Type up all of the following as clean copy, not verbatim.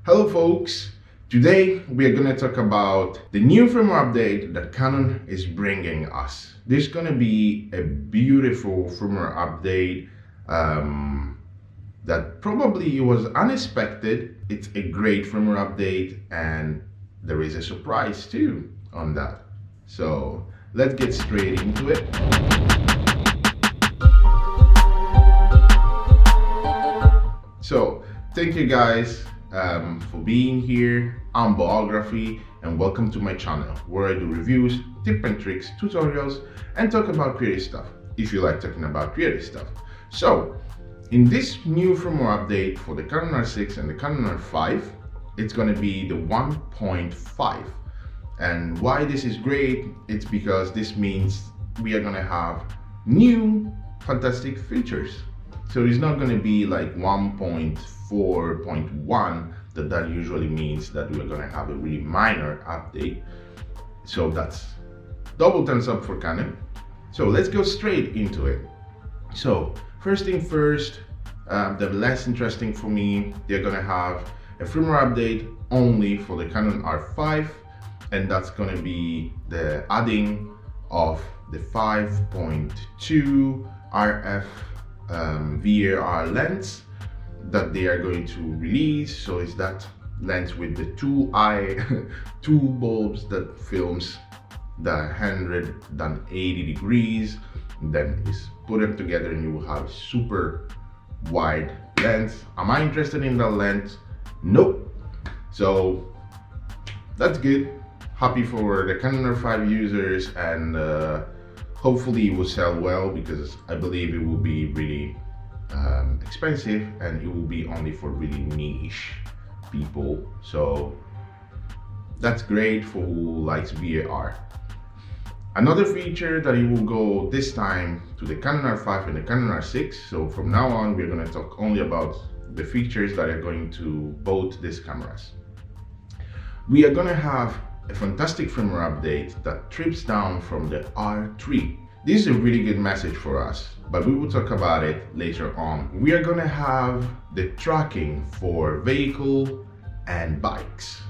Hello folks, today we are going to talk about the new firmware update that Canon is bringing us. There's going to be a beautiful firmware update that probably was unexpected. It's a great firmware update and there is a surprise too on that. So let's get straight into it. So thank you guys for being here. I'm Biography and welcome to my channel where I do reviews, tips and tricks, tutorials and talk about creative stuff if you like talking about creative stuff. So in this new firmware update for the Canon R6 and the Canon R5, it's going to be the 1.5. And why this is great, it's because this means we are going to have new fantastic features. So it's not going to be like 1.4.1 that usually means that we're going to have a really minor update. So that's double thumbs up for Canon. So let's go straight into it. So first thing first, the less interesting for me, they're going to have a firmware update only for the Canon R5, and that's going to be the adding of the 5.2 RF VAR lens that they are going to release. So it's that lens with the two bulbs that films the 180 degrees, then is put them together and you will have super wide lens. Am I interested in that lens? Nope. So that's good. Happy for the Canon R5 users, and hopefully it will sell well, because I believe it will be really expensive and it will be only for really niche people. So that's great for who likes VAR. Another feature that it will go this time to the Canon R5 and the Canon R6. So from now on, we're going to talk only about the features that are going to both these cameras. We are going to have a fantastic firmware update that trips down from the R3. This is a really good message for us, but we will talk about it later on. We are going to have the tracking for vehicle and bikes,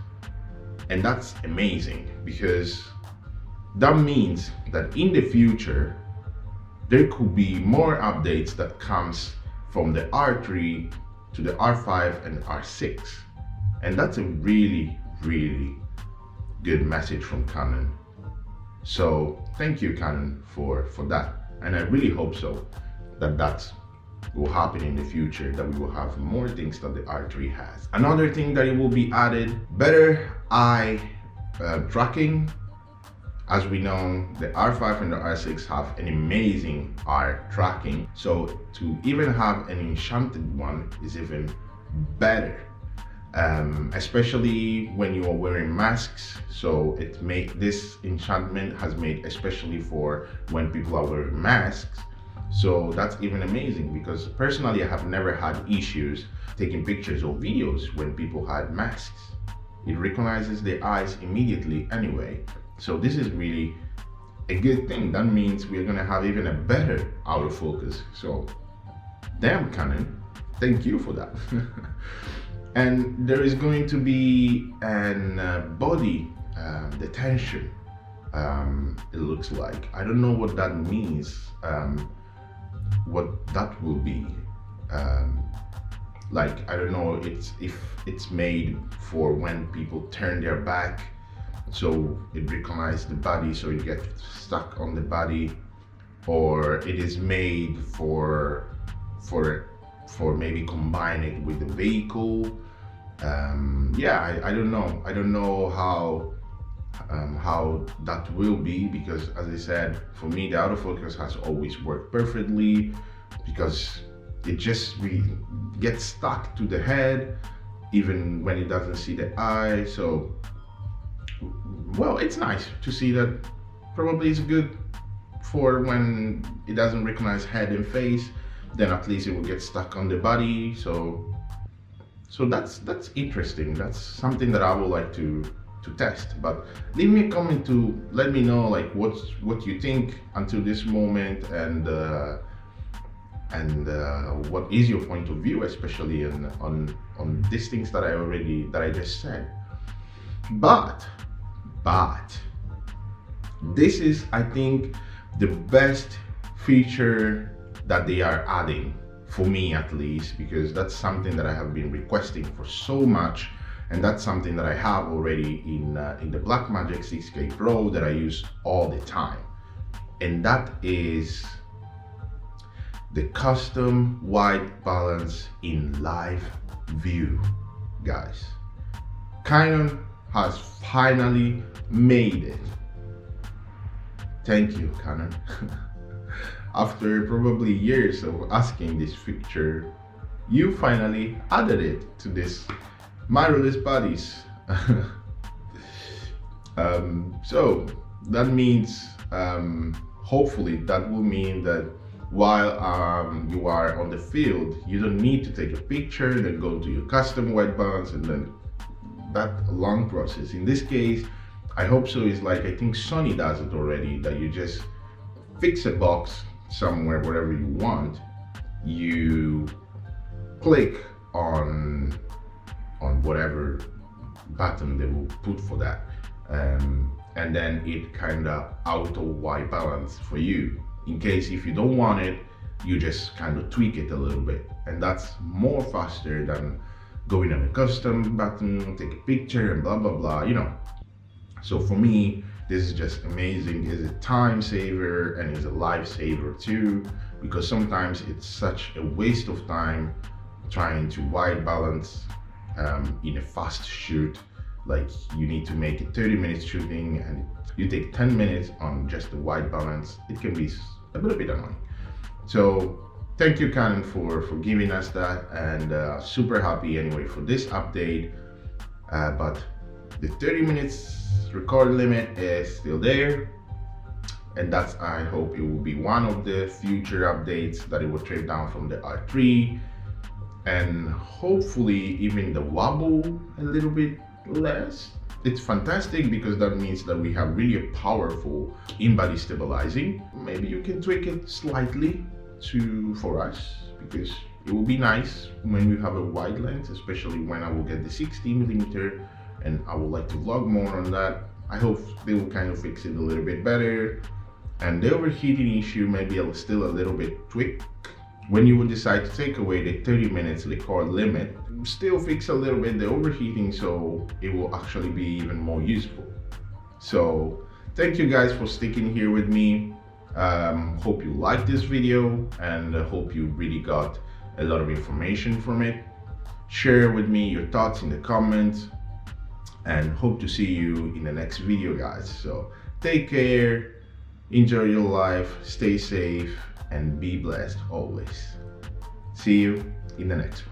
and that's amazing, because that means that in the future there could be more updates that comes from the R3 to the R5 and R6, and that's a really good message from Canon. So thank you, Canon, for that, and I really hope so that will happen in the future, that we will have more things that the R3 has. Another thing that it will be added, better eye tracking. As we know, the R5 and the R6 have an amazing eye tracking, so to even have an enchanted one is even better. Especially when you are wearing masks. So this enchantment has made especially for when people are wearing masks. So that's even amazing, because personally I have never had issues taking pictures or videos when people had masks. It recognizes the eyes immediately anyway. So this is really a good thing. That means we're gonna have even a better autofocus. So damn, Canon, thank you for that. And there is going to be an body detention, it looks like. I don't know what that means, what that will be. Like, I don't know if it's made for when people turn their back, so it recognizes the body, so you get stuck on the body, or it is made for maybe combine it with the vehicle. Yeah, I don't know how that will be, because as I said, for me the autofocus has always worked perfectly, because it just gets stuck to the head even when it doesn't see the eye. So well, it's nice to see that. Probably it's good for when it doesn't recognize head and face, then at least it will get stuck on the body. So that's interesting. That's something that I would like to test. But leave me a comment to let me know like what you think until this moment, and and what is your point of view, especially on these things that I just said. But this is, I think, the best feature that they are adding, for me at least, because that's something that I have been requesting for so much, and that's something that I have already in the Blackmagic 6K Pro that I use all the time, and that is the custom white balance in live view. Guys, Canon has finally made it. Thank you, Canon. After probably years of asking this feature, you finally added it to this mirrorless bodies. So that means, hopefully that will mean that while you are on the field, you don't need to take a picture, then go to your custom white balance, and then that long process. In this case, I hope so, is like, I think Sony does it already, that you just fix a box somewhere, wherever you want, you click on whatever button they will put for that, and then it kind of auto white balance for you. In case if you don't want it, you just kind of tweak it a little bit, and that's more faster than going on a custom button, take a picture and blah blah blah, you know. So for me, this is just amazing. It's a time saver and it's a lifesaver too, because sometimes it's such a waste of time trying to white balance in a fast shoot. Like, you need to make it 30 minutes shooting and you take 10 minutes on just the white balance. It can be a little bit annoying. So thank you, Canon, for giving us that, and super happy anyway for this update. But the 30 minutes record limit is still there, and that's, I hope it will be one of the future updates that it will trade down from the R3, and hopefully even the wobble a little bit less. It's fantastic because that means that we have really a powerful in-body stabilizing. Maybe you can tweak it slightly for us, because it will be nice when we have a wide lens, especially when I will get the 60mm, and I would like to vlog more on that. I hope they will kind of fix it a little bit better, and the overheating issue maybe still a little bit tweaked. When you would decide to take away the 30 minutes record limit, still fix a little bit the overheating, so it will actually be even more useful. So thank you guys for sticking here with me. Hope you liked this video, and hope you really got a lot of information from it. Share with me your thoughts in the comments, and hope to see you in the next video, guys. So take care, enjoy your life, stay safe, and be blessed always. See you in the next one.